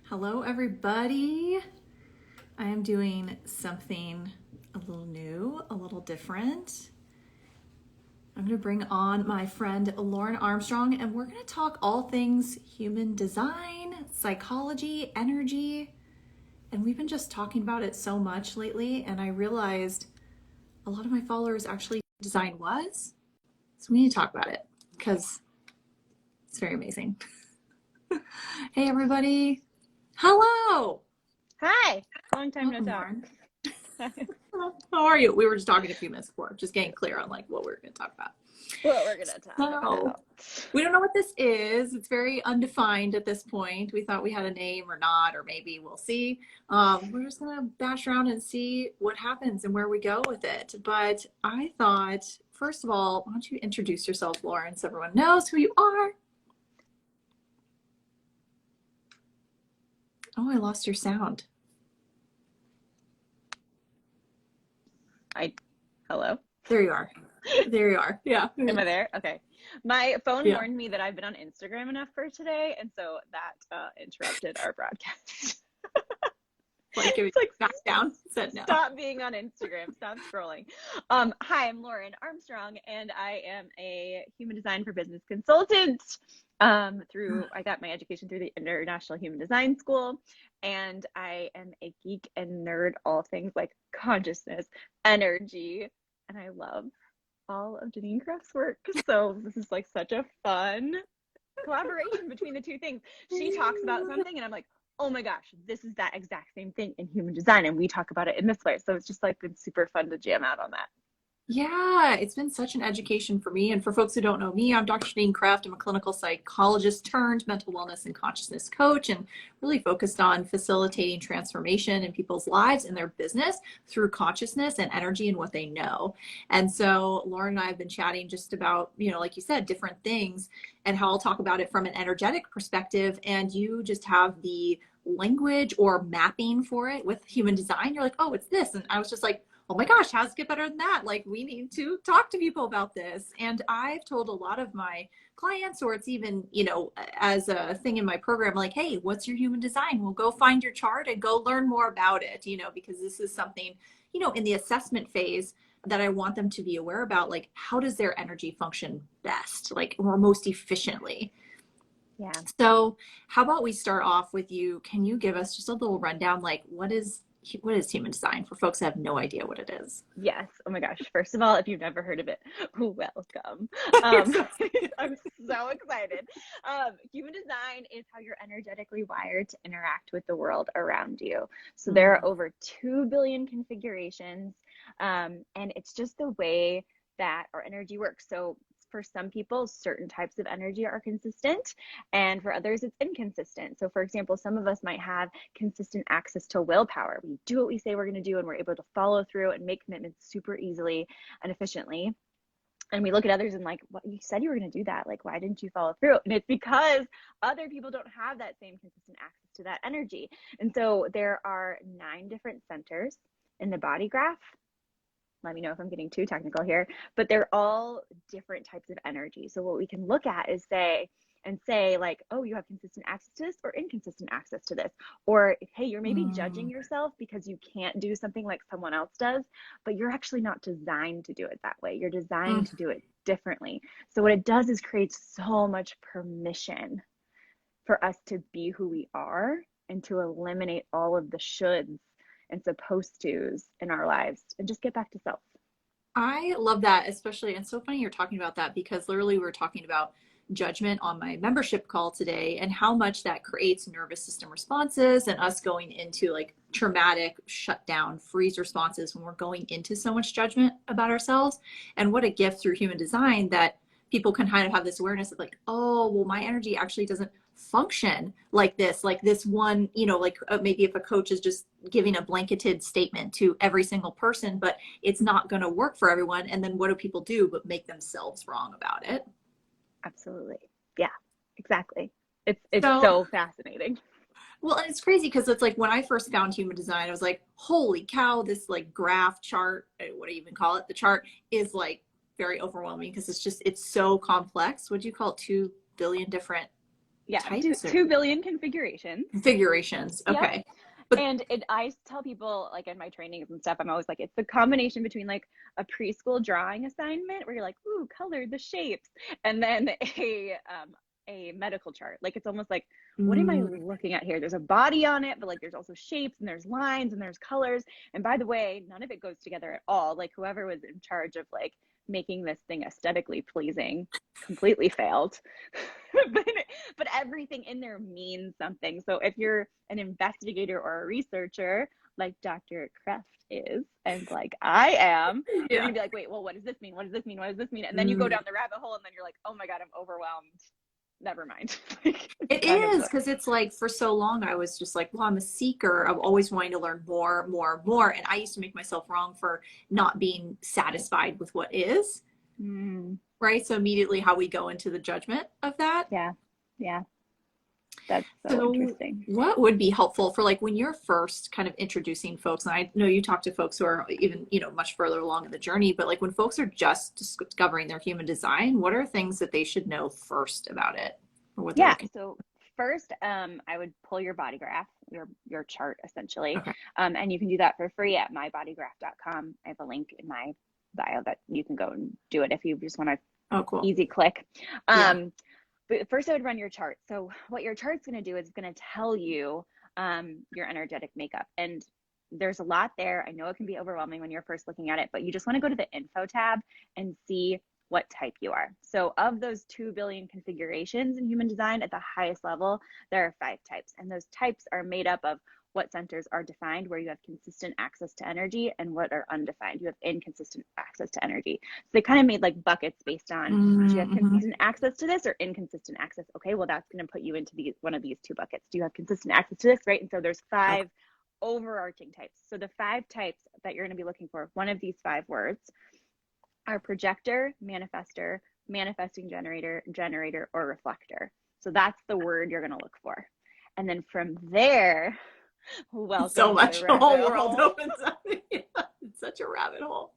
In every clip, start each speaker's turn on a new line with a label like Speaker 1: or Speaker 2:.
Speaker 1: Hello, everybody. I am doing something a little new, a little different. I'm going to bring on my friend Lauren Armstrong, and we're going to talk all things human design, psychology, energy. And we've been just talking about it so much lately, and I realized a lot of my followers actually design was. So we need to talk about it because it's very amazing. Hey, everybody. Hello.
Speaker 2: Hi, long time
Speaker 1: Welcome,
Speaker 2: no talk.
Speaker 1: Lauren. How are you? We were just talking a few minutes before, just getting clear on like what we're going to talk about.
Speaker 2: What we're gonna talk about.
Speaker 1: We don't know what this is. It's very undefined at this point. We thought we had a name or not, or maybe we'll see. We're just going to bash around and see what happens and where we go with it. But I thought, first of all, why don't you introduce yourself, Lauren, so everyone knows who you are? Oh, I lost your sound.
Speaker 2: Hello?
Speaker 1: There you are. There you are. Yeah.
Speaker 2: Am I there? Okay. My phone
Speaker 1: Yeah.
Speaker 2: warned me that I've been on Instagram enough for today, and so that interrupted our broadcast.
Speaker 1: Like, it was like back down. Said no.
Speaker 2: Stop being on Instagram. Stop scrolling. Hi, I'm Lauren Armstrong, and I am a human design for business consultant. I got my education through the International Human Design School, and I am a geek and nerd, all things like consciousness, energy, and I love all of Janine Craft's work. So this is like such a fun collaboration between the two things. She talks about something, and I'm like, oh my gosh, this is that exact same thing in human design, and we talk about it in this way. So it's just like been super fun to jam out on that.
Speaker 1: Yeah, it's been such an education for me. And for folks who don't know me, I'm Dr. Schneencraft. I'm a clinical psychologist turned mental wellness and consciousness coach, and really focused on facilitating transformation in people's lives and their business through consciousness and energy and what they know. And so Lauren and I have been chatting just about, like you said, different things and how I'll talk about it from an energetic perspective. And you just have the language or mapping for it with human design. You're like, oh, it's this. And I was just like, oh my gosh, how's it get better than that? Like, we need to talk to people about this. And I've told a lot of my clients, or it's even, as a thing in my program, like, hey, what's your human design? Well, go find your chart and go learn more about it, because this is something, in the assessment phase that I want them to be aware about, like, how does their energy function best, like, or most efficiently?
Speaker 2: Yeah.
Speaker 1: So how about we start off with you? Can you give us just a little rundown, like, what is human design for folks that have no idea what it is?
Speaker 2: Yes. Oh my gosh. First of all, if you've never heard of it, welcome. I'm so excited. Human design is how you're energetically wired to interact with the world around you. So there are over 2 billion configurations, and it's just the way that our energy works. So for some people, certain types of energy are consistent, and for others, it's inconsistent. So for example, some of us might have consistent access to willpower. We do what we say we're going to do, and we're able to follow through and make commitments super easily and efficiently. And we look at others and like, what, you said you were going to do that. Like, why didn't you follow through? And it's because other people don't have that same consistent access to that energy. And so there are 9 different centers in the body graph. Let me know if I'm getting too technical here, but they're all different types of energy. So what we can look at is say like, oh, you have consistent access to this or inconsistent access to this. Or hey, you're maybe judging yourself because you can't do something like someone else does, but you're actually not designed to do it that way. You're designed to do it differently. So what it does is create so much permission for us to be who we are and to eliminate all of the shoulds and supposed to's in our lives and just get back to self.
Speaker 1: I love that, especially, and so funny you're talking about that, because literally we were talking about judgment on my membership call today and how much that creates nervous system responses and us going into like traumatic shutdown freeze responses when we're going into so much judgment about ourselves. And what a gift through human design that people can kind of have this awareness of like, oh, well, my energy actually doesn't function like this one, like maybe if a coach is just giving a blanketed statement to every single person, but it's not going to work for everyone. And then what do people do but make themselves wrong about it?
Speaker 2: Absolutely. Yeah, exactly. It's so fascinating.
Speaker 1: Well, and it's crazy because it's like when I first found human design, I was like, holy cow, this like graph chart, what do you even call it? The chart is like very overwhelming because it's so complex. What do you call it? 2 billion different
Speaker 2: Yeah,
Speaker 1: types
Speaker 2: 2 billion configurations.
Speaker 1: configurations.
Speaker 2: Yep.
Speaker 1: Okay. But
Speaker 2: And I tell people, like in my trainings and stuff, I'm always like, it's the combination between like a preschool drawing assignment where you're like, ooh, color the shapes, and then a medical chart. Like it's almost like, what am I looking at here? There's a body on it, but like there's also shapes and there's lines and there's colors. And by the way, none of it goes together at all. Like whoever was in charge of like making this thing aesthetically pleasing completely failed. but everything in there means something. So if you're an investigator or a researcher like Dr. Kreft is, and like I am, you're gonna be like, wait, well, what does this mean? What does this mean? What does this mean? And then you go down the rabbit hole and then you're like, oh my God, I'm overwhelmed. Never mind.
Speaker 1: it is, because it's like for so long I was just like, well, I'm a seeker. I'm always wanting to learn more, more, more. And I used to make myself wrong for not being satisfied with what is. Right. So immediately how we go into the judgment of that.
Speaker 2: Yeah. Yeah. That's so interesting.
Speaker 1: What would be helpful for like when you're first kind of introducing folks, and I know you talk to folks who are even, you know, much further along in the journey, but like when folks are just discovering their human design, what are things that they should know first about it? Or what
Speaker 2: so first, I would pull your body graph, your chart essentially.
Speaker 1: Okay.
Speaker 2: And you can do that for free at mybodygraph.com. I have a link in my bio that you can go and do it if you just want to easy click. But first I would run your chart. So what your chart's going to do is it's going to tell you your energetic makeup. And there's a lot there. I know it can be overwhelming when you're first looking at it, but you just want to go to the info tab and see what type you are. So of those 2 billion configurations in human design at the highest level, there are 5 types. And those types are made up of what centers are defined, where you have consistent access to energy, and what are undefined. You have inconsistent access to energy. So they kind of made like buckets based on, do you have consistent access to this or inconsistent access? Okay, well, that's going to put you into one of these 2 buckets. Do you have consistent access to this, right? And so there's 5 overarching types. So the 5 types that you're going to be looking for, one of these 5 words, are projector, manifester, manifesting generator, or reflector. So that's the word you're going to look for. And then from there, welcome
Speaker 1: so much,
Speaker 2: to
Speaker 1: the whole world opens up. It's such a rabbit hole.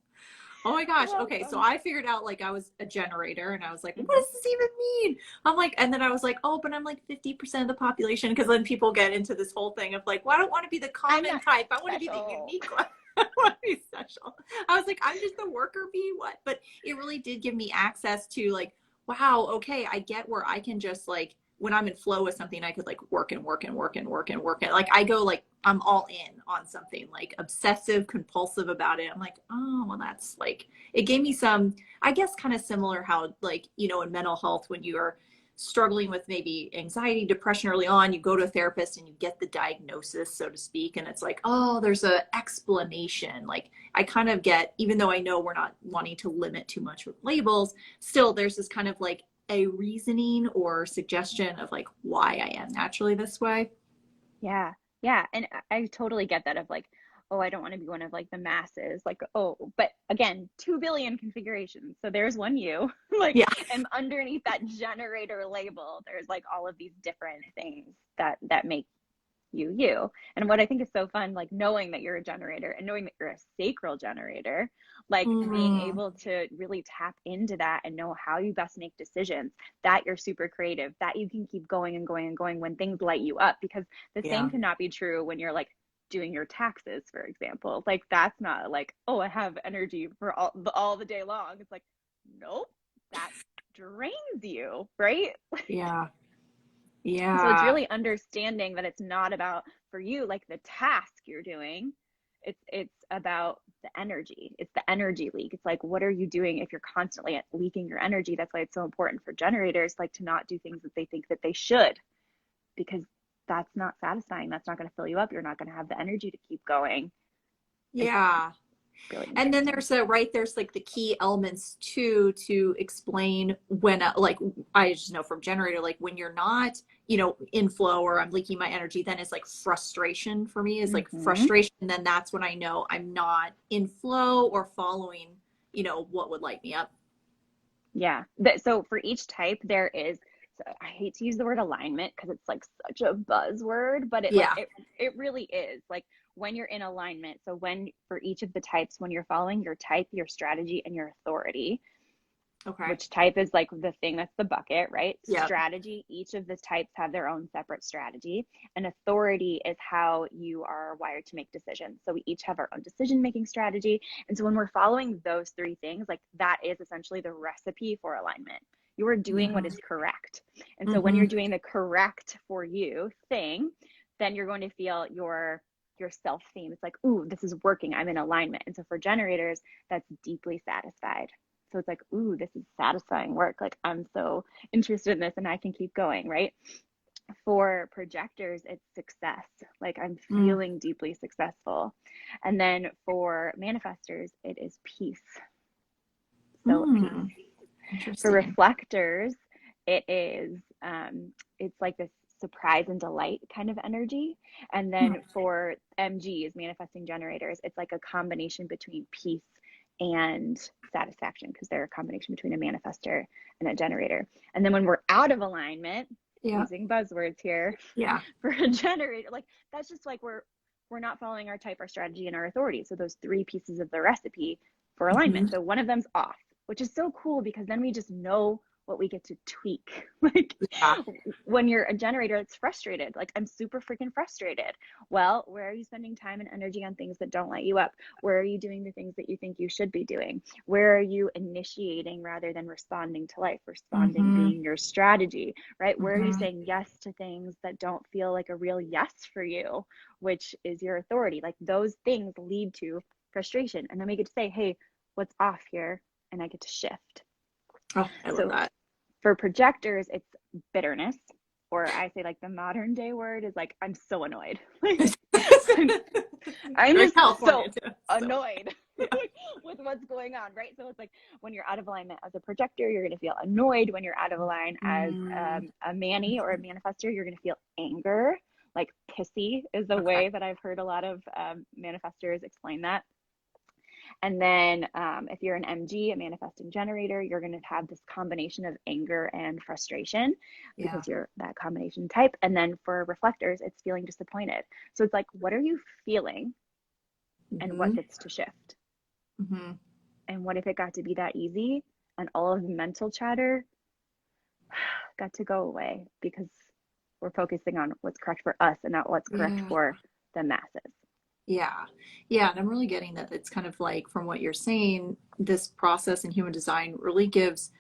Speaker 1: Oh my gosh. Okay. So I figured out like I was a generator and I was like, what does this even mean? I'm like, and then I was like, oh, but I'm like 50% of the population. Cause then people get into this whole thing of like, well, I don't want to be the common type. I want to be the unique one. I want to be special. I was like, I'm just the worker bee. What? But it really did give me access to like, wow, okay, I get where I can just like, when I'm in flow with something, I could like work and work and work and work and work. And like, I go like, I'm all in on something, like obsessive compulsive about it. I'm like, oh, well, that's like, it gave me some, I guess, kind of similar how like, you know, in mental health, when you are struggling with maybe anxiety, depression early on, you go to a therapist and you get the diagnosis, so to speak. And it's like, oh, there's an explanation. Like I kind of get, even though I know we're not wanting to limit too much with labels, still there's this kind of like a reasoning or suggestion of like why I am naturally this way.
Speaker 2: Yeah. Yeah. And I totally get that of like, oh, I don't want to be one of like the masses. Like, oh, but again, 2 billion configurations. So there's one you, like, and underneath that generator label, there's like all of these different things that make you. And what I think is so fun, like knowing that you're a generator and knowing that you're a sacral generator, like being able to really tap into that and know how you best make decisions, that you're super creative, that you can keep going and going and going when things light you up, because the same cannot be true when you're like doing your taxes, for example. Like that's not like, oh, I have energy for all the day long. It's like, nope, that drains you, right?
Speaker 1: Yeah.
Speaker 2: So it's really understanding that it's not about, for you, like the task you're doing, it's about the energy. It's the energy leak. It's like, what are you doing if you're constantly leaking your energy? That's why it's so important for generators, like to not do things that they think that they should, because that's not satisfying. That's not going to fill you up. You're not going to have the energy to keep going.
Speaker 1: Yeah.
Speaker 2: Really,
Speaker 1: and then there's like the key elements too, to explain when, like, I just know from generator, like when you're not, you know, in flow or I'm leaking my energy, then it's like frustration for me is like frustration. And then that's when I know I'm not in flow or following, you know, what would light me up.
Speaker 2: Yeah. So for each type, there is, I hate to use the word alignment because it's like such a buzzword, but it really is like when you're in alignment. So when, for each of the types, when you're following your type, your strategy, and your authority,
Speaker 1: Okay.
Speaker 2: which type is like the thing that's the bucket, right?
Speaker 1: Yeah.
Speaker 2: Strategy, each of the types have their own separate strategy. And authority is how you are wired to make decisions. So we each have our own decision-making strategy. And so when we're following those three things, like that is essentially the recipe for alignment. You are doing what is correct. And so when you're doing the correct for you thing, then you're going to feel your self-theme. It's like, ooh, this is working. I'm in alignment. And so for generators, that's deeply satisfied. So it's like, ooh, this is satisfying work. Like, I'm so interested in this and I can keep going, right? For projectors, it's success. Like, I'm feeling deeply successful. And then for manifestors, it is peace. So peace. For reflectors, it is, it's like this surprise and delight kind of energy. And then for MGs, manifesting generators, it's like a combination between peace and satisfaction, because they're a combination between a manifestor and a generator. And then when we're out of alignment, using buzzwords here, for a generator, like that's just like we're not following our type, our strategy, and our authority. So those three pieces of the recipe for alignment. So one of them's off, which is so cool because then we just know what we get to tweak. Like when you're a generator, it's frustrated. Like, I'm super freaking frustrated. Well, where are you spending time and energy on things that don't light you up? Where are you doing the things that you think you should be doing? Where are you initiating rather than responding to life? Responding being your strategy, right? Where are you saying yes to things that don't feel like a real yes for you, which is your authority? Like, those things lead to frustration. And then we get to say, hey, what's off here? And I get to shift.
Speaker 1: Oh, I love that.
Speaker 2: For projectors, it's bitterness, or I say like the modern day word is like, I'm so annoyed. I'm just so annoyed with what's going on, right? So it's like when you're out of alignment as a projector, you're going to feel annoyed. When you're out of alignment as a Manny or a manifestor, you're going to feel anger. Like pissy is the way that I've heard a lot of manifestors explain that. And then if you're an MG, a manifesting generator, you're going to have this combination of anger and frustration because you're that combination type. And then for reflectors, it's feeling disappointed. So it's like, what are you feeling and what gets to shift? And what if it got to be that easy and all of the mental chatter got to go away because we're focusing on what's correct for us and not what's correct for the masses.
Speaker 1: Yeah. And I'm really getting that it's kind of like, from what you're saying, this process in human design really gives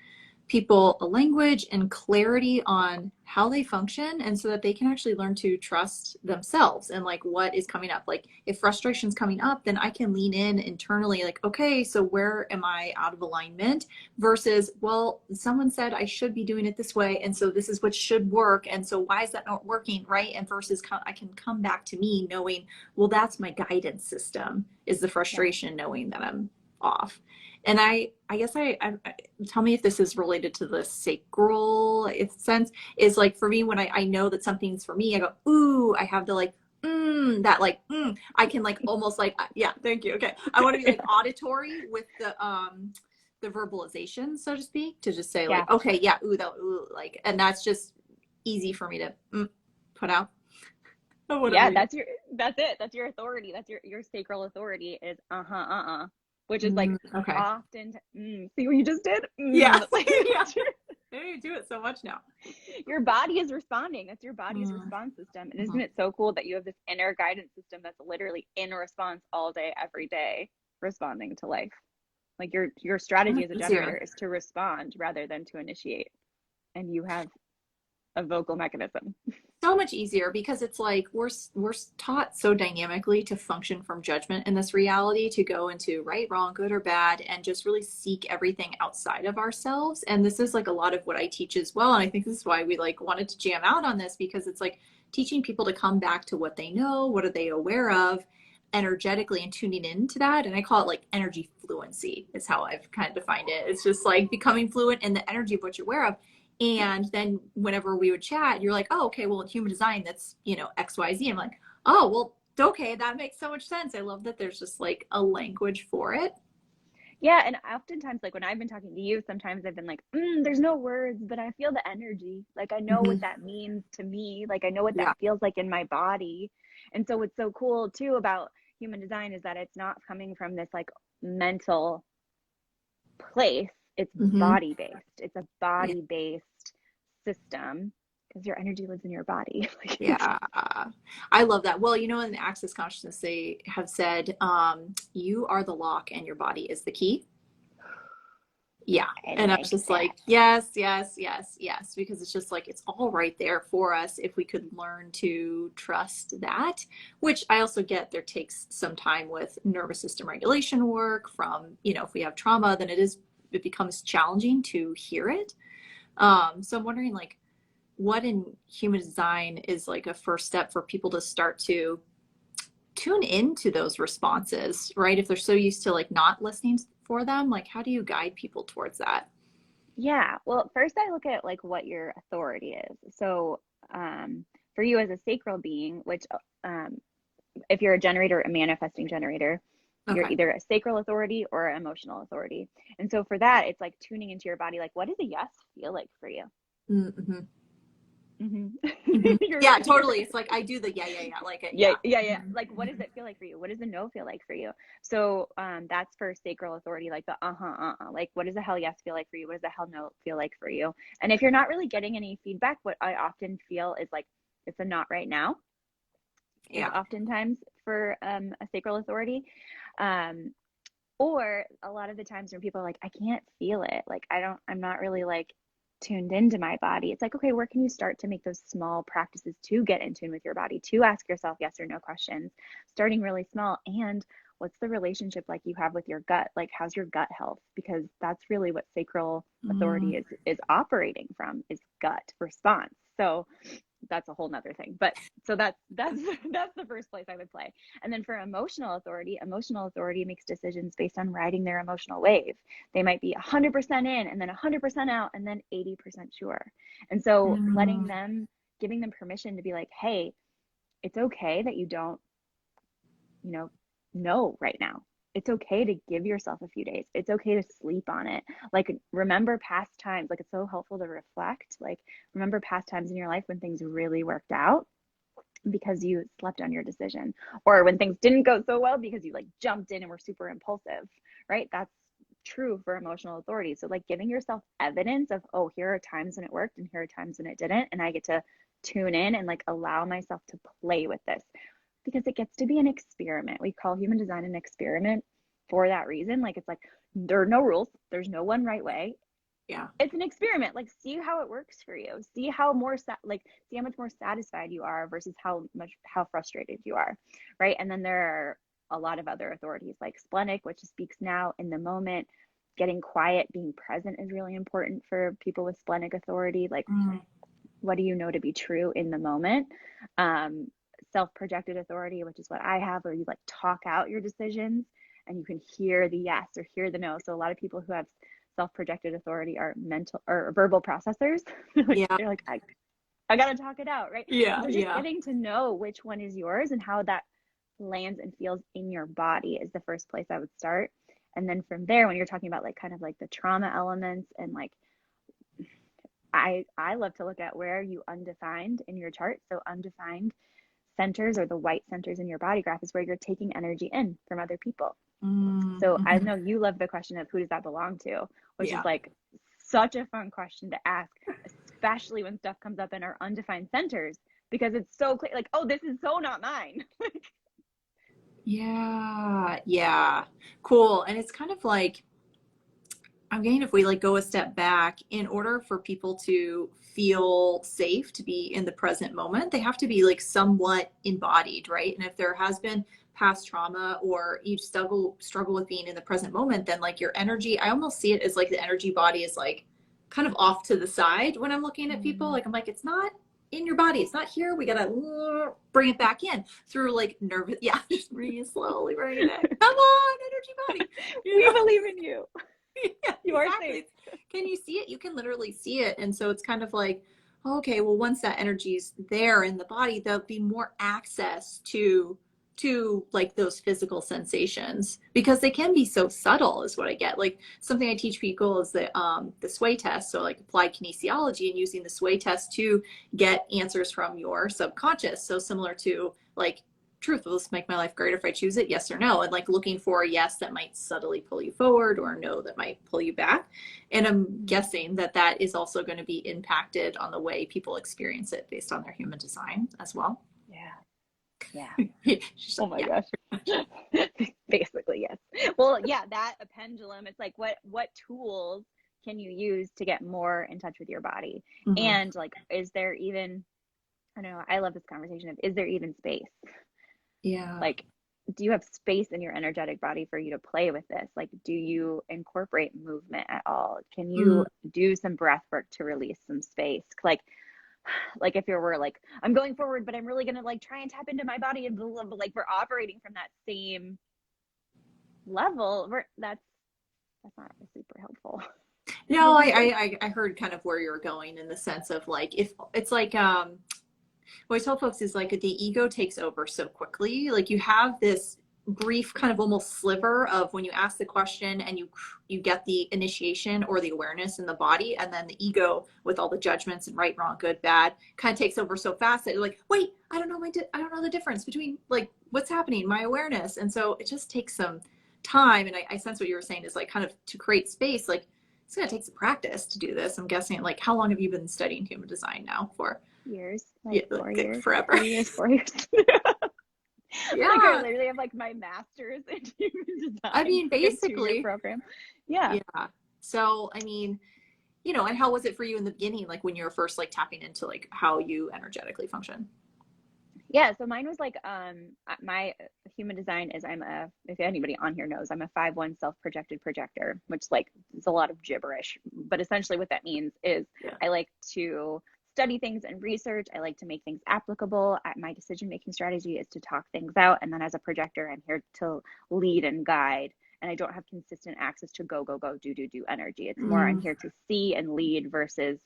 Speaker 1: people a language and clarity on how they function, and so that they can actually learn to trust themselves and like what is coming up. Like if frustration's coming up, then I can lean in internally, like, okay, so where am I out of alignment? Versus, well, someone said I should be doing it this way, and so this is what should work, and so why is that not working, right? And versus I can come back to me knowing, well, that's my guidance system, is the frustration, knowing that I'm off. And I guess I tell me if this is related to the sacral sense, is like, for me, when I know that something's for me, I go, ooh, I have the like, that like, I can like almost like, yeah, thank you. Okay. I want to be like auditory with the verbalization, so to speak, to just say like, okay, yeah, ooh, that, ooh, like, and that's just easy for me to put out.
Speaker 2: That's it. That's your authority. That's your sacral authority is which is like often see what you just did?
Speaker 1: Like, you do it so much now.
Speaker 2: Your body is responding. That's your body's response system. And isn't it so cool that you have this inner guidance system that's literally in response all day, every day, responding to life? Like your strategy as a generator is to respond rather than to initiate. And you have a vocal mechanism.
Speaker 1: So much easier, because it's like we're taught so dynamically to function from judgment in this reality, to go into right, wrong, good or bad, and just really seek everything outside of ourselves. And this is like a lot of what I teach as well. And I think this is why we like wanted to jam out on this, because it's like teaching people to come back to what they know, what are they aware of energetically, and tuning into that. And I call it like energy fluency is how I've kind of defined it. It's just like becoming fluent in the energy of what you're aware of. And then whenever we would chat, you're like, oh, okay, well, in human design, that's, X, Y, Z. I'm like, oh, well, okay, that makes so much sense. I love that there's just like a language for it.
Speaker 2: Yeah. And oftentimes, like when I've been talking to you, sometimes I've been like, there's no words, but I feel the energy. Like I know what that means to me. Like I know what that feels like in my body. And so what's so cool too about human design is that it's not coming from this like mental place. It's
Speaker 1: Mm-hmm.
Speaker 2: body-based. It's a body-based system because your energy lives in your body.
Speaker 1: Yeah, I love that. Well, in Access Consciousness, they have said, you are the lock and your body is the key. Yeah.
Speaker 2: I
Speaker 1: And I was
Speaker 2: like
Speaker 1: just
Speaker 2: that.
Speaker 1: like, yes, yes, yes, yes, because it's just like, it's all right there for us if we could learn to trust that, which I also get there takes some time with nervous system regulation work from, if we have trauma, then it becomes challenging to hear it. So I'm wondering like, what in human design is like a first step for people to start to tune into those responses, right? If they're so used to like not listening for them, like how do you guide people towards that?
Speaker 2: Yeah. Well, first I look at like what your authority is. So, for you as a sacral being, which, if you're a generator, a manifesting generator, you're
Speaker 1: Okay.
Speaker 2: either a sacral authority or emotional authority. And so for that, it's like tuning into your body. Like, what does a yes feel like for you?
Speaker 1: Mm-hmm.
Speaker 2: Mm-hmm.
Speaker 1: Mm-hmm.
Speaker 2: you're,
Speaker 1: Yeah,
Speaker 2: you're,
Speaker 1: totally. It's like I do the yeah, like it.
Speaker 2: yeah,
Speaker 1: Yeah.
Speaker 2: yeah, yeah. Like, what does
Speaker 1: Mm-hmm.
Speaker 2: it feel like for you? What does the no feel like for you? So, that's for sacral authority, like the like what does the hell yes feel like for you? What does the hell no feel like for you? And if you're not really getting any feedback, what I often feel is like it's a not right now. Is
Speaker 1: Yeah.
Speaker 2: oftentimes for a sacral authority. Um, or a lot of the times when people are like, I can't feel it. Like, I'm not really like tuned into my body. It's like, okay, where can you start to make those small practices to get in tune with your body, to ask yourself yes or no questions, starting really small. And what's the relationship like you have with your gut? Like, how's your gut health? Because that's really what sacral authority
Speaker 1: Mm.
Speaker 2: is operating from, is gut response. So that's a whole nother thing. But so that's that's the first place I would play. And then for emotional authority makes decisions based on riding their emotional wave. They might be 100% in and then 100% out and then 80% sure. And so letting
Speaker 1: Mm.
Speaker 2: them, giving them permission to be like, hey, it's okay that you don't, you know right now. It's okay to give yourself a few days. It's okay to sleep on it. Like, remember past times. Like, it's so helpful to reflect. Like, remember past times in your life when things really worked out because you slept on your decision, or when things didn't go so well because you like jumped in and were super impulsive, right? That's true for emotional authority. So like giving yourself evidence of, oh, here are times when it worked and here are times when it didn't, and I get to tune in and like allow myself to play with this, because it gets to be an experiment. We call human design an experiment for that reason. Like, it's like there are no rules, there's no one right way.
Speaker 1: Yeah.
Speaker 2: It's an experiment. Like, see how it works for you. See how see how much more satisfied you are versus how frustrated you are, right? And then there are a lot of other authorities like splenic, which speaks now in the moment. Getting quiet, being present is really important for people with splenic authority. Like,
Speaker 1: Mm.
Speaker 2: what do you know to be true in the moment? Self-projected authority, which is what I have, where you like talk out your decisions and you can hear the yes or hear the no. So a lot of people who have self-projected authority are mental or verbal processors.
Speaker 1: Yeah.
Speaker 2: They're like, I gotta talk it out, right?
Speaker 1: Yeah.
Speaker 2: So just
Speaker 1: Yeah.
Speaker 2: getting to know which one is yours and how that lands and feels in your body is the first place I would start. And then from there, when you're talking about like kind of like the trauma elements and like, I love to look at where you undefined in your chart. So undefined centers, or the white centers in your body graph, is where you're taking energy in from other people.
Speaker 1: Mm.
Speaker 2: So I
Speaker 1: Mm-hmm.
Speaker 2: know you love the question of who does that belong to, which is
Speaker 1: Yeah.
Speaker 2: like such a fun question to ask, especially when stuff comes up in our undefined centers, because it's so clear, like, oh, this is so not mine.
Speaker 1: Yeah. Yeah. Cool. And it's kind of like, I'm getting, if we like go a step back, in order for people to feel safe to be in the present moment, they have to be like somewhat embodied, right? And if there has been past trauma or you struggle with being in the present moment, then like your energy, I almost see it as like the energy body is like kind of off to the side when I'm looking at people. Like I'm like, it's not in your body, it's not here. We gotta bring it back in through like nervous. Yeah, just bring it slowly, bring it in. Come on, energy body.
Speaker 2: We believe in you.
Speaker 1: Yeah,
Speaker 2: You are
Speaker 1: exactly.
Speaker 2: safe.
Speaker 1: Can you see it? You can literally see it. And so it's kind of like, okay, well, once that energy's there in the body, there'll be more access to like those physical sensations, because they can be so subtle is what I get. Like something I teach people is the sway test. So like applied kinesiology and using the sway test to get answers from your subconscious. So similar to like truth, will this make my life greater if I choose it? Yes or no. And like looking for a yes that might subtly pull you forward or a no that might pull you back. And I'm guessing that that is also going to be impacted on the way people experience it based on their human design as well.
Speaker 2: Yeah.
Speaker 1: Oh
Speaker 2: my gosh. Basically, yes. Well, yeah, that a pendulum, it's like what tools can you use to get more in touch with your body?
Speaker 1: Mm-hmm.
Speaker 2: And like, is there even, I don't know, I love this conversation of, is there even space?
Speaker 1: Yeah.
Speaker 2: Like, do you have space in your energetic body for you to play with this? Like, do you incorporate movement at all? Can you do some breath work to release some space? Like if you were like, I'm going forward, but I'm really going to like try and tap into my body and blah, blah, blah, like we're operating from that same level. That's not super helpful.
Speaker 1: No, I heard kind of where you're going in the sense of like, if it's like, what I tell folks is like the ego takes over so quickly. Like you have this brief kind of almost sliver of when you ask the question and you get the initiation or the awareness in the body, and then the ego with all the judgments and right, wrong, good, bad kind of takes over so fast that you're like, wait, I don't know the difference between like what's happening, my awareness. And so it just takes some time. And I sense what you were saying is like kind of to create space, like it's going to take some practice to do this. I'm guessing. Like, how long have you been studying human design now for?
Speaker 2: Years, like 4 years,
Speaker 1: forever.
Speaker 2: 4 years, 4 years.
Speaker 1: Yeah.
Speaker 2: Like I literally have like my master's in human design.
Speaker 1: I mean, basically.
Speaker 2: Program. Yeah.
Speaker 1: So, I mean, you know, and how was it for you in the beginning? Like when you were first like tapping into like how you energetically function?
Speaker 2: Yeah. So mine was like, my human design is if anybody on here knows, I'm a 5/1 self-projected projector, which like is a lot of gibberish, but essentially what that means is I like to study things and research. I like to make things applicable. My decision-making strategy is to talk things out. And then as a projector, I'm here to lead and guide. And I don't have consistent access to go, do energy. It's more I'm here to see and lead versus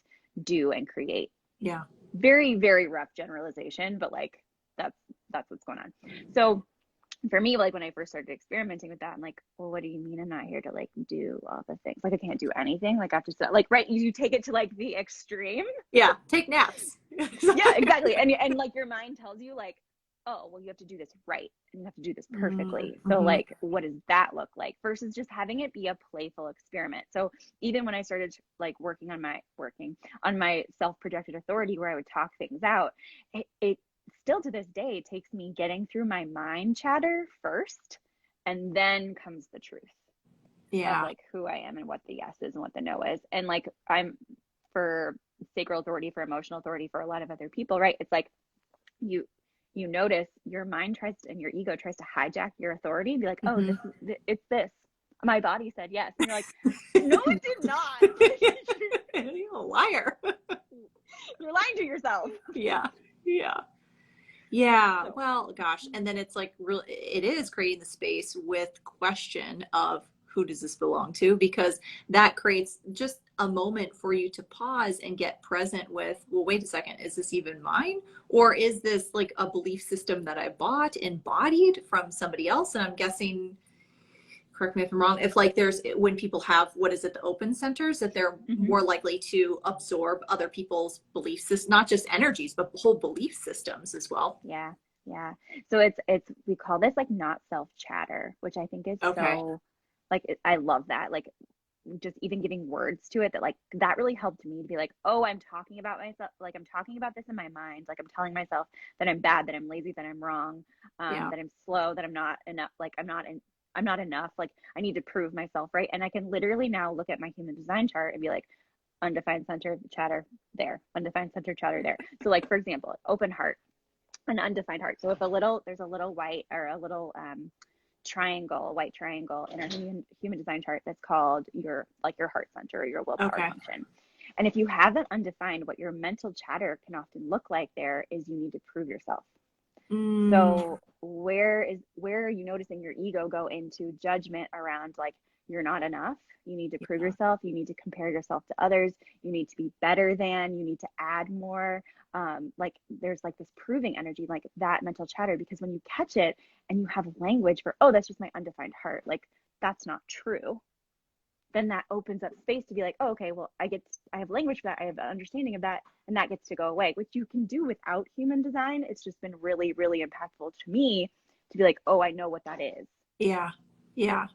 Speaker 2: do and create.
Speaker 1: Yeah.
Speaker 2: Very, very rough generalization, but like that's what's going on. So for me, like when I first started experimenting with that, I'm like, well, what do you mean I'm not here to like do all the things? Like I can't do anything. Like I have to like, right, you take it to like the extreme.
Speaker 1: Yeah, take naps.
Speaker 2: Yeah, exactly. And like your mind tells you like, oh, well, you have to do this right and you have to do this perfectly. So like, what does that look like versus just having it be a playful experiment? So even when I started like working on my self-projected authority where I would talk things out, it still to this day takes me getting through my mind chatter first, and then comes the truth of like who I am and what the yes is and what the no is. And like I'm for sacral authority, for emotional authority, for a lot of other people, right? It's like you notice your mind tries to, and your ego tries to hijack your authority and be like, oh, it's this. My body said yes. And you're like, no, it did not.
Speaker 1: You're a liar.
Speaker 2: You're lying to yourself.
Speaker 1: Yeah. Well, gosh. And then it's like, really, it is creating the space with question of who does this belong to? Because that creates just a moment for you to pause and get present with, well, wait a second, is this even mine? Or is this like a belief system that I bought, embodied from somebody else? And I'm guessing, correct me if I'm wrong, if like when people have, what is it, the open centers, that they're more likely to absorb other people's belief systems, not just energies, but whole belief systems as well.
Speaker 2: Yeah. So it's we call this like not self chatter, which I think is so like, I love that. Like just even giving words to it, that like that really helped me to be like, oh, I'm talking about myself, like I'm talking about this in my mind, like I'm telling myself that I'm bad, that I'm lazy, that I'm wrong, that I'm slow, that I'm not enough, like I'm not enough, like I need to prove myself, right? And I can literally now look at my human design chart and be like, undefined center chatter there, undefined center chatter there. So like for example, open heart, an undefined heart. So if there's a little white or a little white triangle in our human design chart that's called your heart center or your willpower function. And if you have that undefined, what your mental chatter can often look like there is you need to prove yourself. So where are you noticing your ego go into judgment around like you're not enough, you need to prove yourself, you need to compare yourself to others, you need to be better than, you need to add more, like there's like this proving energy, like that mental chatter, because when you catch it and you have language for, oh, that's just my undefined heart, like that's not true, then that opens up space to be like, oh, okay, well, I have language for that. I have an understanding of that. And that gets to go away, which you can do without human design. It's just been really, really impactful to me to be like, oh, I know what that is.
Speaker 1: Yeah. Yeah.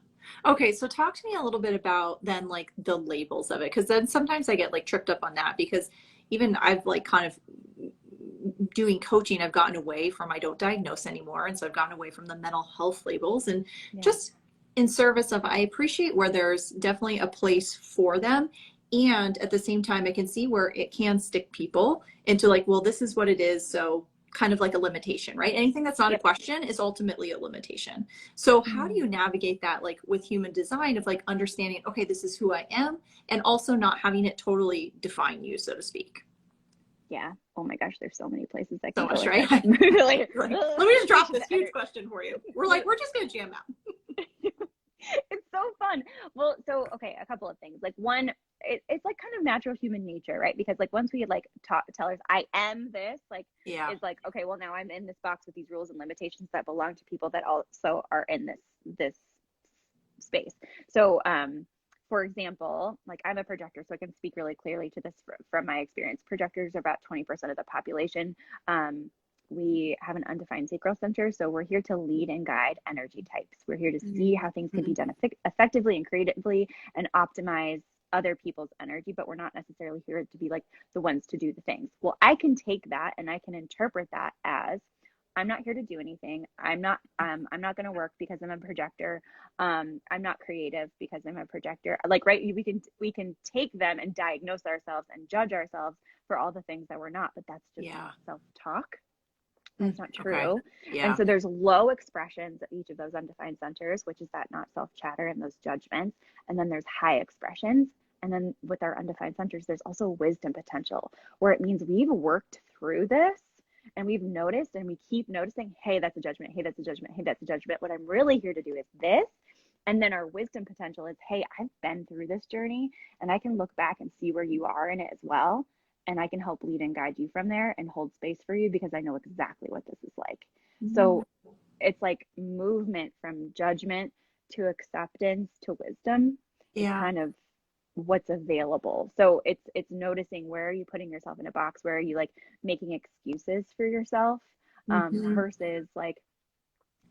Speaker 1: Okay. So talk to me a little bit about then like the labels of it. Cause then sometimes I get like tripped up on that because even I've like kind of doing coaching, I've gotten away from, I don't diagnose anymore. And so I've gotten away from the mental health labels and just in service of, I appreciate where there's definitely a place for them. And at the same time, I can see where it can stick people into like, well, this is what it is. So kind of like a limitation, right? Anything that's not a question is ultimately a limitation. So how do you navigate that like with human design of like understanding, okay, this is who I am, and also not having it totally define you, so to speak?
Speaker 2: Yeah. Oh my gosh, there's so many places that
Speaker 1: So
Speaker 2: can
Speaker 1: much,
Speaker 2: go.
Speaker 1: right?
Speaker 2: Like,
Speaker 1: let me just drop this huge question for you. We're just going to jam out.
Speaker 2: It's so fun. Well, so, okay, a couple of things. Like one, it's like kind of natural human nature, right? Because like once we like tell us I am this, like, it's like, okay, well now I'm in this box with these rules and limitations that belong to people that also are in this space. So, for example, like I'm a projector, so I can speak really clearly to this from my experience. Projectors are about 20% of the population. We have an undefined sacral center, so we're here to lead and guide energy types. We're here to see how things can be done effectively and creatively and optimize other people's energy, but we're not necessarily here to be like the ones to do the things. Well, I can take that and I can interpret that as I'm not here to do anything. I'm not going to work because I'm a projector. I'm not creative because I'm a projector. Like, right, we can take them and diagnose ourselves and judge ourselves for all the things that we're not, but that's just not self-talk. That's not true. Okay. And so there's low expressions of each of those undefined centers, which is that not self-chatter and those judgments. And then there's high expressions. And then with our undefined centers, there's also wisdom potential, where it means we've worked through this and we've noticed and we keep noticing, hey, that's a judgment. Hey, that's a judgment. Hey, that's a judgment. What I'm really here to do is this. And then our wisdom potential is, hey, I've been through this journey and I can look back and see where you are in it as well. And I can help lead and guide you from there and hold space for you because I know exactly what this is like. So it's like movement from judgment to acceptance to wisdom. Is kind of what's available. So it's noticing, where are you putting yourself in a box? Where are you like making excuses for yourself versus like,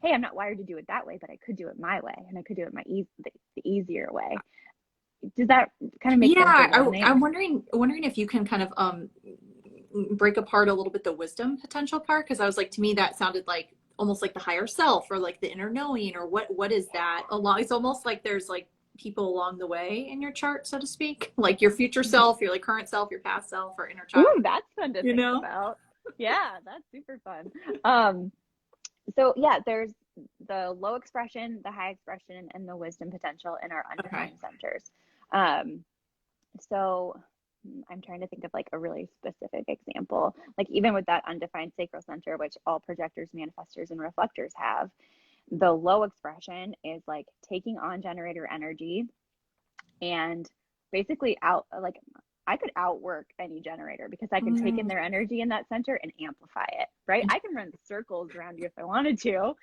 Speaker 2: hey, I'm not wired to do it that way, but I could do it my way and I could do it the easier way. Does that kind of make sense?
Speaker 1: I'm wondering if you can kind of break apart a little bit the wisdom potential part, because I was like, to me that sounded like almost like the higher self or like the inner knowing, or what is that along? It's almost like there's like people along the way in your chart, so to speak, like your future self, your like current self, your past self, or inner child.
Speaker 2: Ooh, that's fun to think about. Yeah, that's super fun. So yeah, there's the low expression, the high expression, and the wisdom potential in our undefined centers. So I'm trying to think of like a really specific example, like even with that undefined sacral center, which all projectors, manifestors, and reflectors have. The low expression is like taking on generator energy and basically I could outwork any generator because I can take in their energy in that center and amplify it, right? I can run circles around you if I wanted to.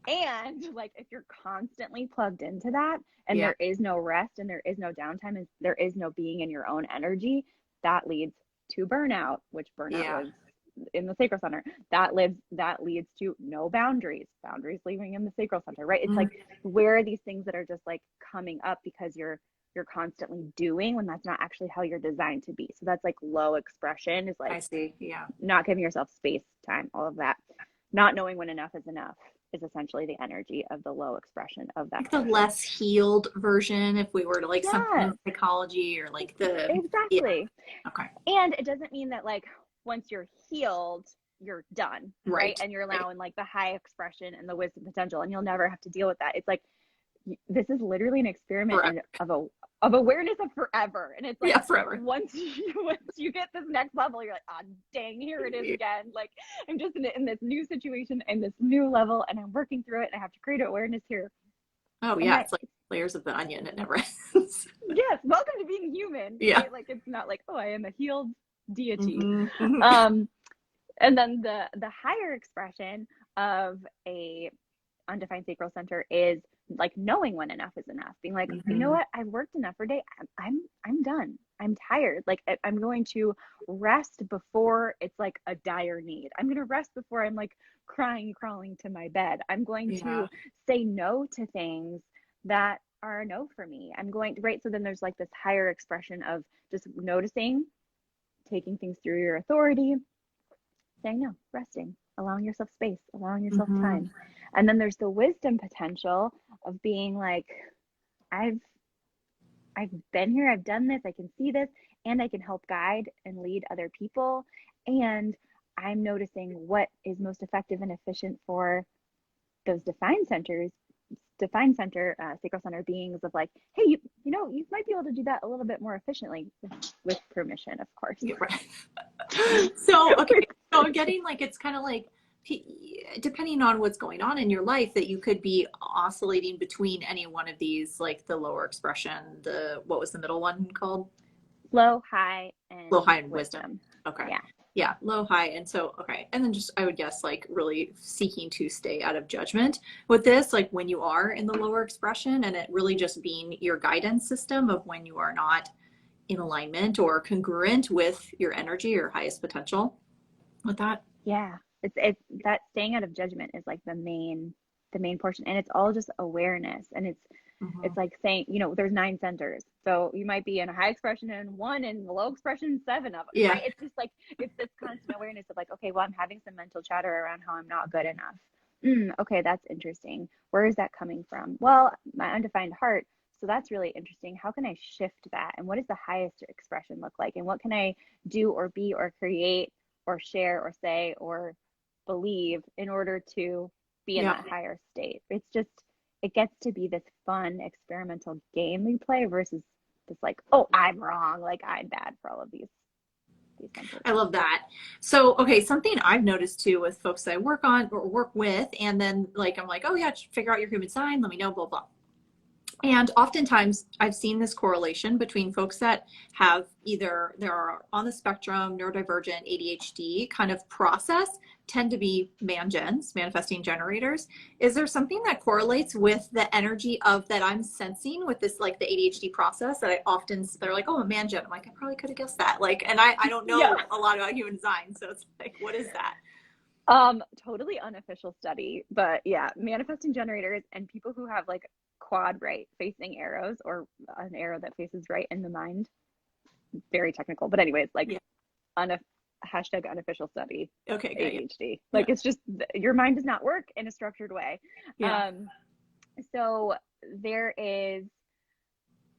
Speaker 2: And like, if you're constantly plugged into that and there is no rest and there is no downtime and there is no being in your own energy, that leads to burnout, which burnout lives in the sacral center. That leads to no boundaries leaving in the sacral center, right? It's like, where are these things that are just like coming up because you're constantly doing when that's not actually how you're designed to be. So that's like low expression, is like,
Speaker 1: I see.
Speaker 2: Not giving yourself space, time, all of that. Not knowing when enough is enough is essentially the energy of the low expression of that.
Speaker 1: Like the less healed version, if we were to like something psychology or like the
Speaker 2: exactly.
Speaker 1: Okay.
Speaker 2: And it doesn't mean that like once you're healed, you're done, right? And you're allowing like the high expression and the wisdom potential, and you'll never have to deal with that. It's like, this is literally an experiment of awareness of forever. And it's like, forever. Once you get this next level, you're like, oh dang, here it is again. Like, I'm just in this new situation and this new level, and I'm working through it, and I have to create awareness here.
Speaker 1: Oh yeah, it's like layers of the onion, it never ends.
Speaker 2: Yes, welcome to being human. Right? Like, it's not like, oh, I am a healed deity. And then the higher expression of a undefined sacral center is like knowing when enough is enough, being like, you know
Speaker 1: Mm-hmm.
Speaker 2: what, I've worked enough for a day. I'm done. I'm tired. Like I'm going to rest before it's like a dire need. I'm going to rest before I'm like crying, crawling to my bed. I'm going
Speaker 1: Yeah.
Speaker 2: to say no to things that are a no for me. I'm going to, right. So then there's like this higher expression of just noticing, taking things through your authority, saying no, resting, allowing yourself space, allowing yourself
Speaker 1: Mm-hmm.
Speaker 2: time. And then there's the wisdom potential of being like, I've I've been here, I've done this, I can see this, and I can help guide and lead other people. And I'm noticing what is most effective and efficient for those defined center, sacral center beings of like, hey, you know, you might be able to do that a little bit more efficiently with permission, of course.
Speaker 1: Yeah, right. So, okay. So I'm getting like, it's kind of like, depending on what's going on in your life, that you could be oscillating between any one of these, like the lower expression, what was the middle one called?
Speaker 2: Low, high,
Speaker 1: Low,
Speaker 2: and
Speaker 1: high, and wisdom.
Speaker 2: wisdom.
Speaker 1: Okay.
Speaker 2: Yeah.
Speaker 1: Yeah, low, high. And so, okay. And then just, I would guess, like really seeking to stay out of judgment with this, like when you are in the lower expression, and it really just being your guidance system of when you are not in alignment or congruent with your energy or highest potential with that.
Speaker 2: Yeah. It's that staying out of judgment is like the main portion. And it's all just awareness. And
Speaker 1: Mm-hmm.
Speaker 2: it's like saying, you know, there's 9 centers. So you might be in a high expression and 1, and the low expression 7 of them,
Speaker 1: Yeah.
Speaker 2: right? It's just like, it's this constant awareness of like, okay, well, I'm having some mental chatter around how I'm not good enough. Okay, that's interesting. Where is that coming from? Well, my undefined heart. So that's really interesting. How can I shift that? And what does the highest expression look like? And what can I do or be or create or share or say or believe in order to be in
Speaker 1: Yeah.
Speaker 2: that higher state? It's just, it gets to be this fun experimental game we play versus this like, oh, I'm wrong, like I'm bad for all of these centers.
Speaker 1: I love that. So, okay, something I've noticed too with folks that I work on or work with, and then like, I'm like, oh yeah, figure out your human design, let me know, blah, blah. And oftentimes I've seen this correlation between folks that have either they're on the spectrum, neurodivergent, ADHD kind of process, tend to be mangens, manifesting generators. Is there something that correlates with the energy of that I'm sensing with this, like the ADHD process that I often, they're like, oh, a mangen. I'm like, I probably could have guessed that. Like, and I don't know
Speaker 2: Yeah.
Speaker 1: a lot about human design. So it's like, what is that?
Speaker 2: Totally unofficial study, but yeah, manifesting generators and people who have like quad right facing arrows or an arrow that faces right in the mind. Very technical, but anyways, like
Speaker 1: Yeah.
Speaker 2: hashtag unofficial study,
Speaker 1: Okay, good.
Speaker 2: ADHD.
Speaker 1: Yeah.
Speaker 2: Like it's just your mind does not work in a structured way.
Speaker 1: Yeah.
Speaker 2: So there is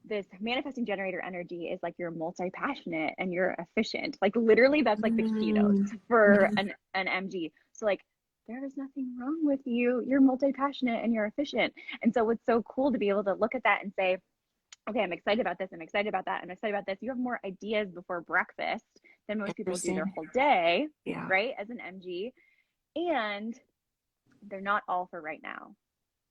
Speaker 2: this manifesting generator energy is like you're multi-passionate and you're efficient. Like literally that's like the keynote for an MG. So like there is nothing wrong with you. You're multi-passionate and you're efficient. And so it's so cool to be able to look at that and say, okay, I'm excited about this. I'm excited about that. I'm excited about this. You have more ideas before breakfast than most people do their whole day,
Speaker 1: Yeah.
Speaker 2: right? As an MG. And they're not all for right now.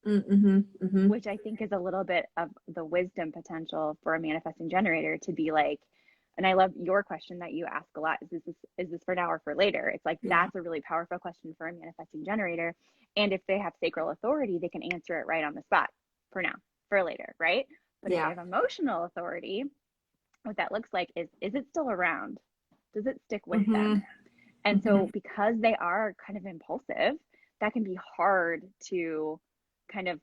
Speaker 1: Mm-hmm. Mm-hmm.
Speaker 2: Which I think is a little bit of the wisdom potential for a manifesting generator to be like, and I love your question that you ask a lot, is this for now or for later? It's like,
Speaker 1: Yeah.
Speaker 2: that's a really powerful question for a manifesting generator. And if they have sacral authority, they can answer it right on the spot, for now, for later, right? But if they
Speaker 1: Yeah.
Speaker 2: have emotional authority, what that looks like is it still around? Does it stick with them? And so because they are kind of impulsive, that can be hard to kind of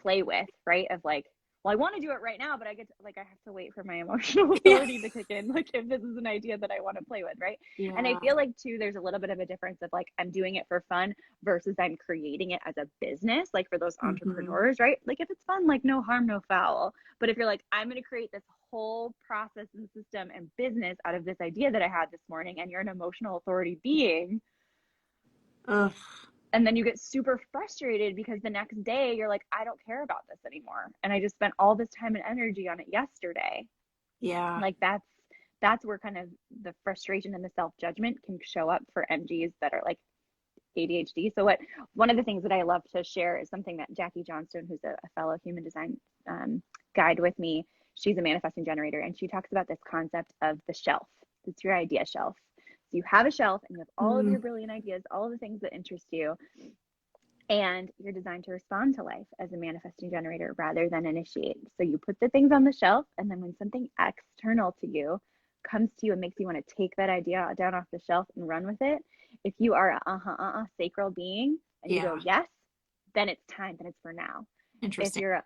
Speaker 2: play with, right? Of like, well, I want to do it right now, but I have to wait for my emotional authority to kick in. Like if this is an idea that I want to play with, right?
Speaker 1: Yeah.
Speaker 2: And I feel like too, there's a little bit of a difference of like, I'm doing it for fun versus I'm creating it as a business, like for those entrepreneurs, right? Like if it's fun, like no harm, no foul. But if you're like, I'm going to create this whole process and system and business out of this idea that I had this morning, and you're an emotional authority being,
Speaker 1: Ugh.
Speaker 2: and then you get super frustrated because the next day you're like, I don't care about this anymore. And I just spent all this time and energy on it yesterday.
Speaker 1: Yeah.
Speaker 2: Like that's where kind of the frustration and the self-judgment can show up for MGs that are like ADHD. So one of the things that I love to share is something that Jackie Johnstone, who's a fellow human design guide with me, she's a manifesting generator, and she talks about this concept of the shelf. It's your idea shelf. So you have a shelf and you have all of your brilliant ideas, all of the things that interest you. And you're designed to respond to life as a manifesting generator rather than initiate. So you put the things on the shelf, and then when something external to you comes to you and makes you want to take that idea down off the shelf and run with it, if you are a sacral being and you go yes, then it's time, then it's for now. If you're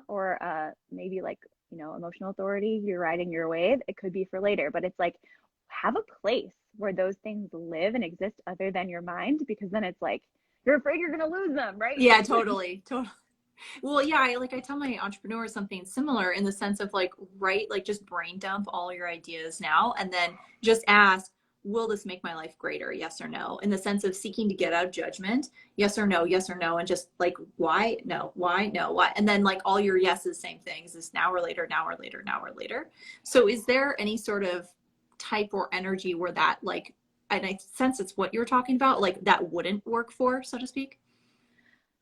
Speaker 2: or maybe like, you know, emotional authority, you're riding your wave, it could be for later. But it's like, have a place where those things live and exist other than your mind, because then it's like you're afraid you're going to lose them, right?
Speaker 1: Yeah, totally. Well, yeah, I tell my entrepreneurs something similar in the sense of like, write, like just brain dump all your ideas now, and then just ask, will this make my life greater? Yes or no? In the sense of seeking to get out of judgment. Yes or no, yes or no. And just like, why? No, why? No, why? And then like all your yeses, same things, is now or later, now or later, now or later. So is there any sort of type or energy where that like, and I sense it's what you're talking about, like that wouldn't work for, so to speak,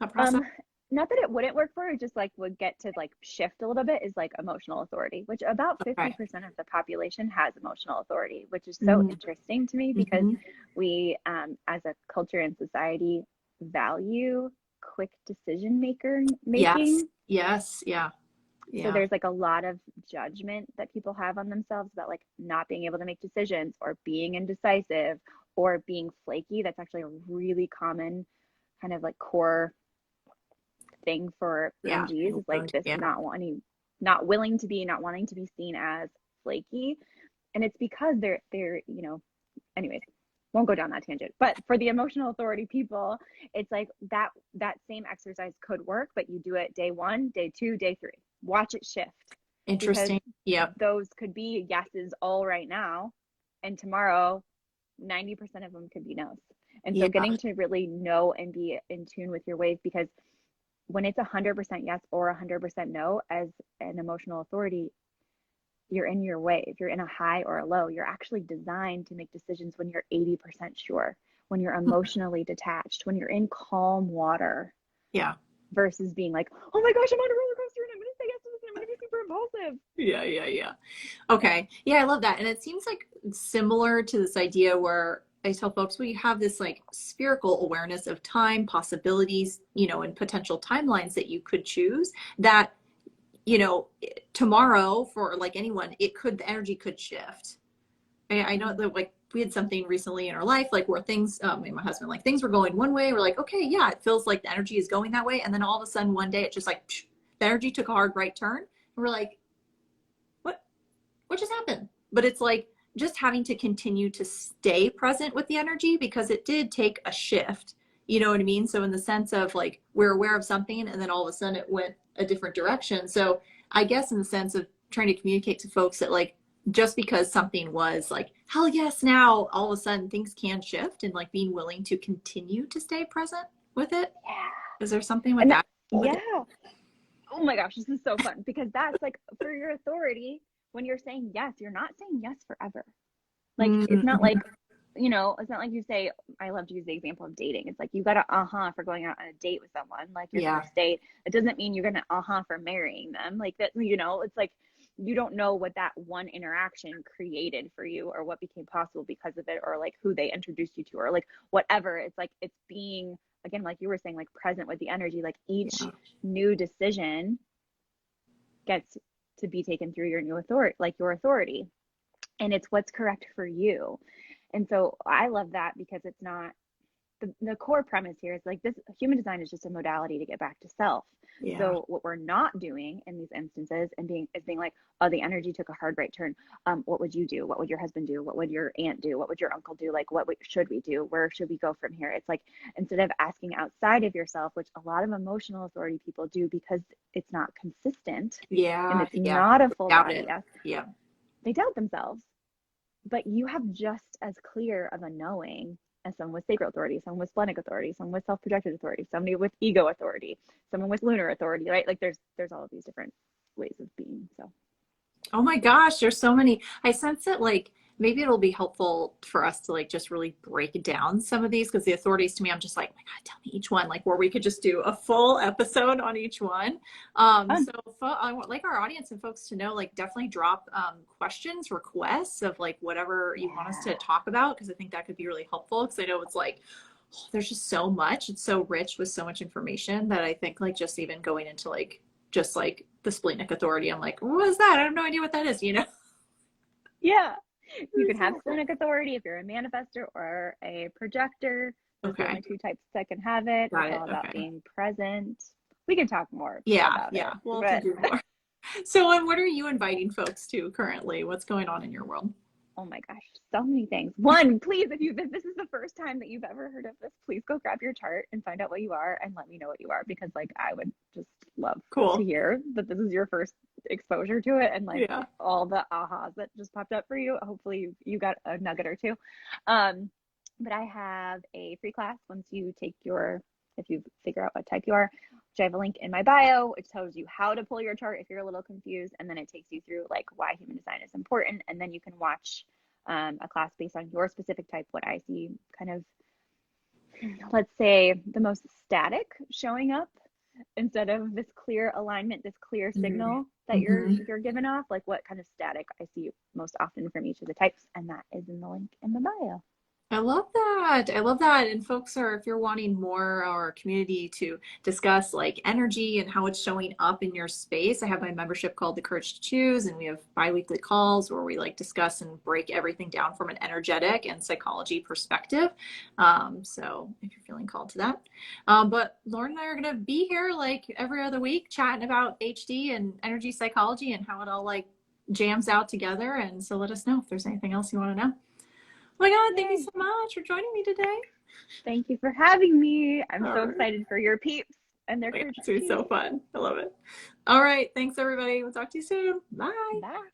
Speaker 1: that process?
Speaker 2: Not that it wouldn't work for her, just like would get to like shift a little bit, is like emotional authority, which about 50% of the population has emotional authority, which is so interesting to me, because we, as a culture and society, value quick decision making.
Speaker 1: Yes. Yeah.
Speaker 2: So there's like a lot of judgment that people have on themselves about like not being able to make decisions, or being indecisive, or being flaky. That's actually a really common kind of like core thing for MGs, is like this not willing to be, not wanting to be seen as flaky. And it's because they're, you know, anyways, won't go down that tangent. But for the emotional authority people, it's like that same exercise could work, but you do it day 1, day 2, day 3. Watch it shift.
Speaker 1: Interesting.
Speaker 2: Because those could be yeses all right now, and tomorrow 90% of them could be no's. And so getting to really know and be in tune with your ways, because when it's 100% yes or 100% no, as an emotional authority, you're in your wave. You're in a high or a low. You're actually designed to make decisions when you're 80% sure, when you're emotionally detached, when you're in calm water.
Speaker 1: Yeah.
Speaker 2: Versus being like, oh my gosh, I'm on a roller coaster and I'm going to say yes to this and I'm going to be super impulsive.
Speaker 1: Yeah. Okay. Yeah, I love that. And it seems like similar to this idea where I tell folks, we have this like spherical awareness of time, possibilities, you know, and potential timelines that you could choose, that, you know, tomorrow for like anyone, the energy could shift. I know that like we had something recently in our life, like where things, me and my husband, like things were going one way. We're like, okay, yeah, it feels like the energy is going that way. And then all of a sudden one day it just like, the energy took a hard right turn. And we're like, what just happened? But it's like, just having to continue to stay present with the energy, because it did take a shift, you know what I mean? So in the sense of like, we're aware of something and then all of a sudden it went a different direction. So I guess in the sense of trying to communicate to folks that like, just because something was like, hell yes, now all of a sudden things can shift, and like being willing to continue to stay present with it.
Speaker 2: Yeah.
Speaker 1: Is there something with that?
Speaker 2: Yeah. Oh my gosh, this is so fun, because that's like, for your authority, when you're saying yes, you're not saying yes forever. Like, it's not like, you know, it's not like you say, I love to use the example of dating. It's like, you got to for going out on a date with someone, like your first date. It doesn't mean you're going to for marrying them. Like that, you know, it's like, you don't know what that one interaction created for you, or what became possible because of it, or like who they introduced you to, or like whatever. It's like, it's being, again, like you were saying, like present with the energy. Like each new decision gets to be taken through your new authority, like your authority, and it's what's correct for you. And so I love that, because it's not the core premise here is like, this human design is just a modality to get back to self. So what we're not doing in these instances and being like, oh, the energy took a hard right turn. What would you do? What would your husband do? What would your aunt do? What would your uncle do? Like, should we do? Where should we go from here? It's like, instead of asking outside of yourself, which a lot of emotional authority people do because it's not consistent. And it's not a full body. They doubt themselves. But you have just as clear of a knowing as someone with sacral authority, someone with splenic authority, someone with self-projected authority, somebody with ego authority, someone with lunar authority, right? Like there's all of these different ways of being. So,
Speaker 1: oh my gosh, there's so many. I sense that like maybe it'll be helpful for us to like just really break down some of these, because the authorities to me, I'm just like, oh my God, tell me each one, like where we could just do a full episode on each one. So I want like our audience and folks to know, like definitely drop questions, requests of like whatever you want us to talk about, because I think that could be really helpful, because I know it's like, there's just so much. It's so rich with so much information that I think like just even going into like just like the splenic authority, I'm like, what is that? I have no idea what that is, you know?
Speaker 2: Yeah. You can have splenic authority if you're a manifestor or a projector. Those are the
Speaker 1: Okay.
Speaker 2: only two types that can have it.
Speaker 1: Got
Speaker 2: It's
Speaker 1: it.
Speaker 2: all about
Speaker 1: Okay.
Speaker 2: being present. We can talk more
Speaker 1: Yeah.
Speaker 2: about
Speaker 1: Yeah.
Speaker 2: it.
Speaker 1: We'll
Speaker 2: But
Speaker 1: have to do more. So, and what are you inviting folks to currently? What's going on in your world?
Speaker 2: oh my gosh, so many things. One, please, if this is the first time that you've ever heard of this, please go grab your chart and find out what you are and let me know what you are, because like I would just love to
Speaker 1: Cool.
Speaker 2: hear that this is your first exposure to it, and like
Speaker 1: Yeah.
Speaker 2: all the ahas that just popped up for you. Hopefully you got a nugget or two. But I have a free class once you take your, if you figure out what type you are, which I have a link in my bio, which tells you how to pull your chart if you're a little confused. And then it takes you through like why human design is important. And then you can watch a class based on your specific type, what I see kind of, let's say, the most static showing up instead of this clear alignment, this clear signal that you're giving off, like what kind of static I see most often from each of the types. And that is in the link in the bio.
Speaker 1: I love that. I love that. And folks are, if you're wanting more our community to discuss like energy and how it's showing up in your space, I have my membership called The Courage to Choose, and we have bi-weekly calls where we like discuss and break everything down from an energetic and psychology perspective. So if you're feeling called to that. But Lauren and I are going to be here like every other week chatting about HD and energy psychology and how it all like jams out together. And so let us know if there's anything else you want to know. Oh my God, thank you so much for joining me today.
Speaker 2: Thank you for having me. I'm so excited for your peeps and their courage.
Speaker 1: It's going to be so fun. I love it. All right. Thanks, everybody. We'll talk to you soon. Bye.
Speaker 2: Bye.